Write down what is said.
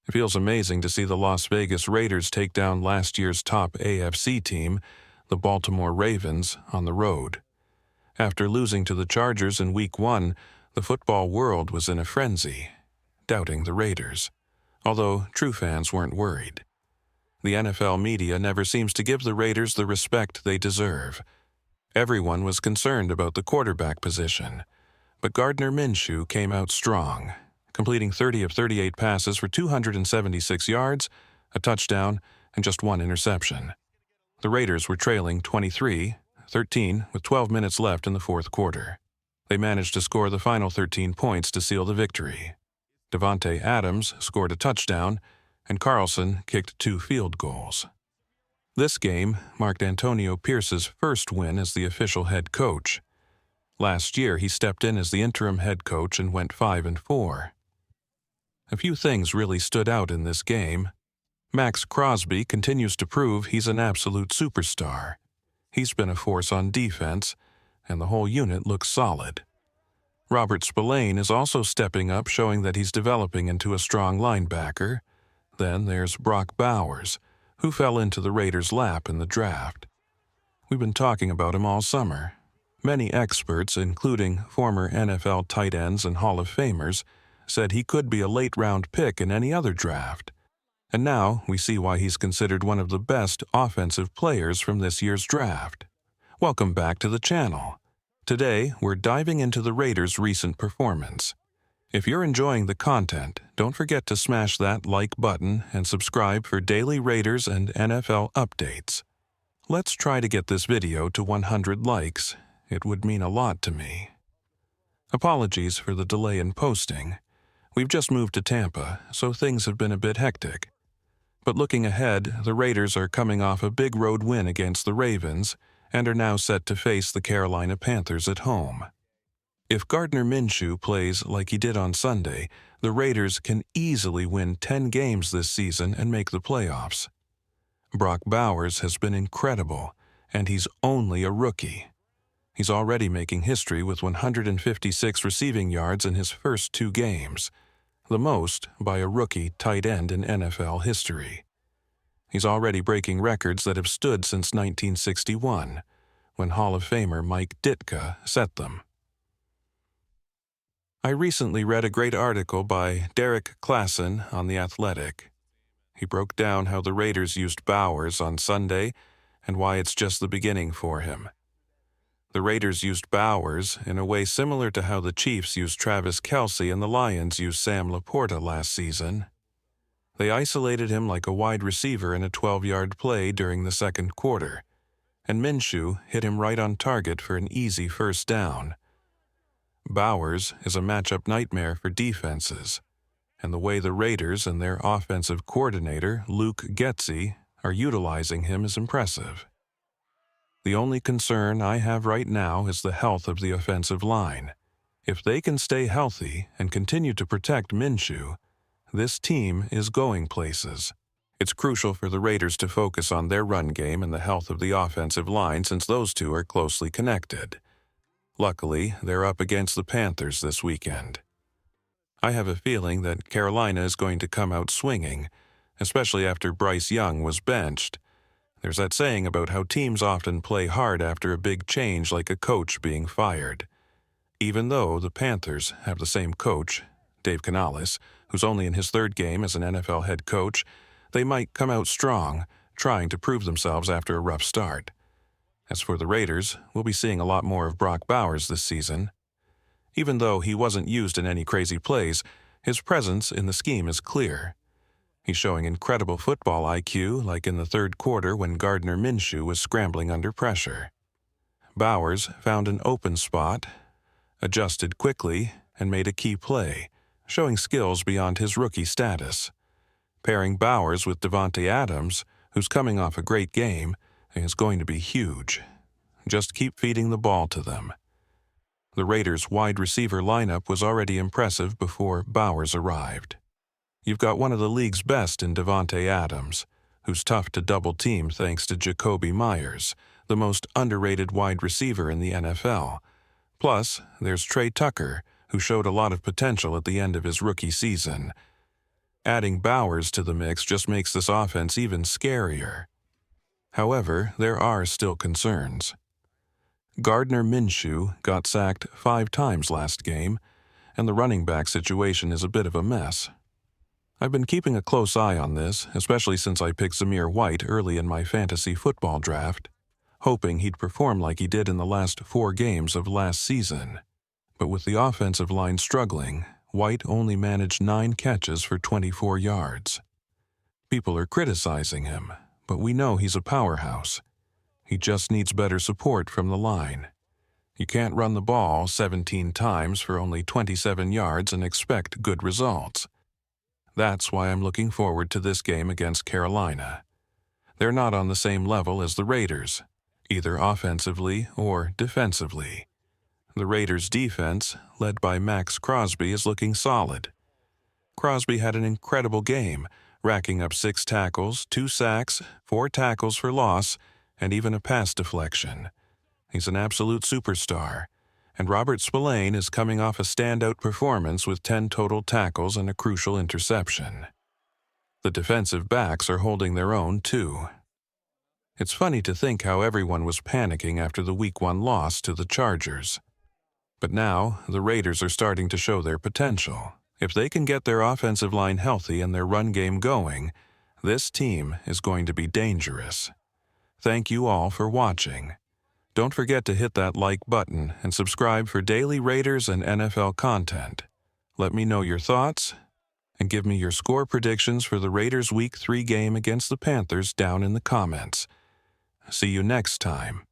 It feels amazing to see the Las Vegas Raiders take down last year's top AFC team, the Baltimore Ravens, on the road. After losing to the Chargers in Week 1, the football world was in a frenzy, doubting the Raiders, although true fans weren't worried. The NFL media never seems to give the Raiders the respect they deserve. Everyone was concerned about the quarterback position, but Gardner Minshew came out strong, completing 30 of 38 passes for 276 yards, a touchdown, and just one interception. The Raiders were trailing 23-13 with 12 minutes left in the fourth quarter. They managed to score the final 13 points to seal the victory. Davante Adams scored a touchdown, and Carlson kicked 2 field goals. This game marked Antonio Pierce's first win as the official head coach. Last year, he stepped in as the interim head coach and went 5-4. A few things really stood out in this game. Max Crosby continues to prove he's an absolute superstar. He's been a force on defense, and the whole unit looks solid. Robert Spillane is also stepping up, showing that he's developing into a strong linebacker. Then there's Brock Bowers, who fell into the Raiders' lap in the draft. We've been talking about him all summer. Many experts, including former NFL tight ends and Hall of Famers, said he could be a late-round pick in any other draft. And now we see why he's considered one of the best offensive players from this year's draft. Welcome back to the channel. Today, we're diving into the Raiders' recent performance. If you're enjoying the content, don't forget to smash that like button and subscribe for daily Raiders and NFL updates. Let's try to get this video to 100 likes. It would mean a lot to me. Apologies for the delay in posting. We've just moved to Tampa, so things have been a bit hectic. But looking ahead, the Raiders are coming off a big road win against the Ravens and are now set to face the Carolina Panthers at home. If Gardner Minshew plays like he did on Sunday, the Raiders can easily win 10 games this season and make the playoffs. Brock Bowers has been incredible, and he's only a rookie. He's already making history with 156 receiving yards in his first 2 games, the most by a rookie tight end in NFL history. He's already breaking records that have stood since 1961, when Hall of Famer Mike Ditka set them. I recently read a great article by Derek Klassen on The Athletic. He broke down how the Raiders used Bowers on Sunday and why it's just the beginning for him. The Raiders used Bowers in a way similar to how the Chiefs used Travis Kelce and the Lions used Sam Laporta last season. They isolated him like a wide receiver in a 12-yard play during the second quarter, and Minshew hit him right on target for an easy first down. Bowers is a matchup nightmare for defenses, and the way the Raiders and their offensive coordinator, Luke Getsy, are utilizing him is impressive. The only concern I have right now is the health of the offensive line. If they can stay healthy and continue to protect Minshew, this team is going places. It's crucial for the Raiders to focus on their run game and the health of the offensive line, since those two are closely connected. Luckily, they're up against the Panthers this weekend. I have a feeling that Carolina is going to come out swinging, especially after Bryce Young was benched. There's that saying about how teams often play hard after a big change, like a coach being fired. Even though the Panthers have the same coach, Dave Canales, who's only in his 3rd game as an NFL head coach, they might come out strong, trying to prove themselves after a rough start. As for the Raiders, we'll be seeing a lot more of Brock Bowers this season. Even though he wasn't used in any crazy plays, his presence in the scheme is clear. He's showing incredible football IQ, like in the 3rd quarter when Gardner Minshew was scrambling under pressure. Bowers found an open spot, adjusted quickly, and made a key play, showing skills beyond his rookie status. Pairing Bowers with Davante Adams, who's coming off a great game, is going to be huge. Just keep feeding the ball to them. The Raiders' wide receiver lineup was already impressive before Bowers arrived. You've got one of the league's best in Davante Adams, who's tough to double-team thanks to Jacoby Myers, the most underrated wide receiver in the NFL. Plus, there's Trey Tucker, who showed a lot of potential at the end of his rookie season. Adding Bowers to the mix just makes this offense even scarier. However, there are still concerns. Gardner Minshew got sacked 5 times last game, and the running back situation is a bit of a mess. I've been keeping a close eye on this, especially since I picked Zamir White early in my fantasy football draft, hoping he'd perform like he did in the last 4 games of last season. But with the offensive line struggling, White only managed 9 catches for 24 yards. People are criticizing him, but we know he's a powerhouse. He just needs better support from the line. You can't run the ball 17 times for only 27 yards and expect good results. That's why I'm looking forward to this game against Carolina. They're not on the same level as the Raiders, either offensively or defensively. The Raiders' defense, led by Max Crosby, is looking solid. Crosby had an incredible game, racking up 6 tackles, 2 sacks, 4 tackles for loss, and even a pass deflection. He's an absolute superstar, and Robert Spillane is coming off a standout performance with 10 total tackles and a crucial interception. The defensive backs are holding their own, too. It's funny to think how everyone was panicking after the Week 1 loss to the Chargers. But now, the Raiders are starting to show their potential. If they can get their offensive line healthy and their run game going, this team is going to be dangerous. Thank you all for watching. Don't forget to hit that like button and subscribe for daily Raiders and NFL content. Let me know your thoughts and give me your score predictions for the Raiders' Week 3 game against the Panthers down in the comments. See you next time.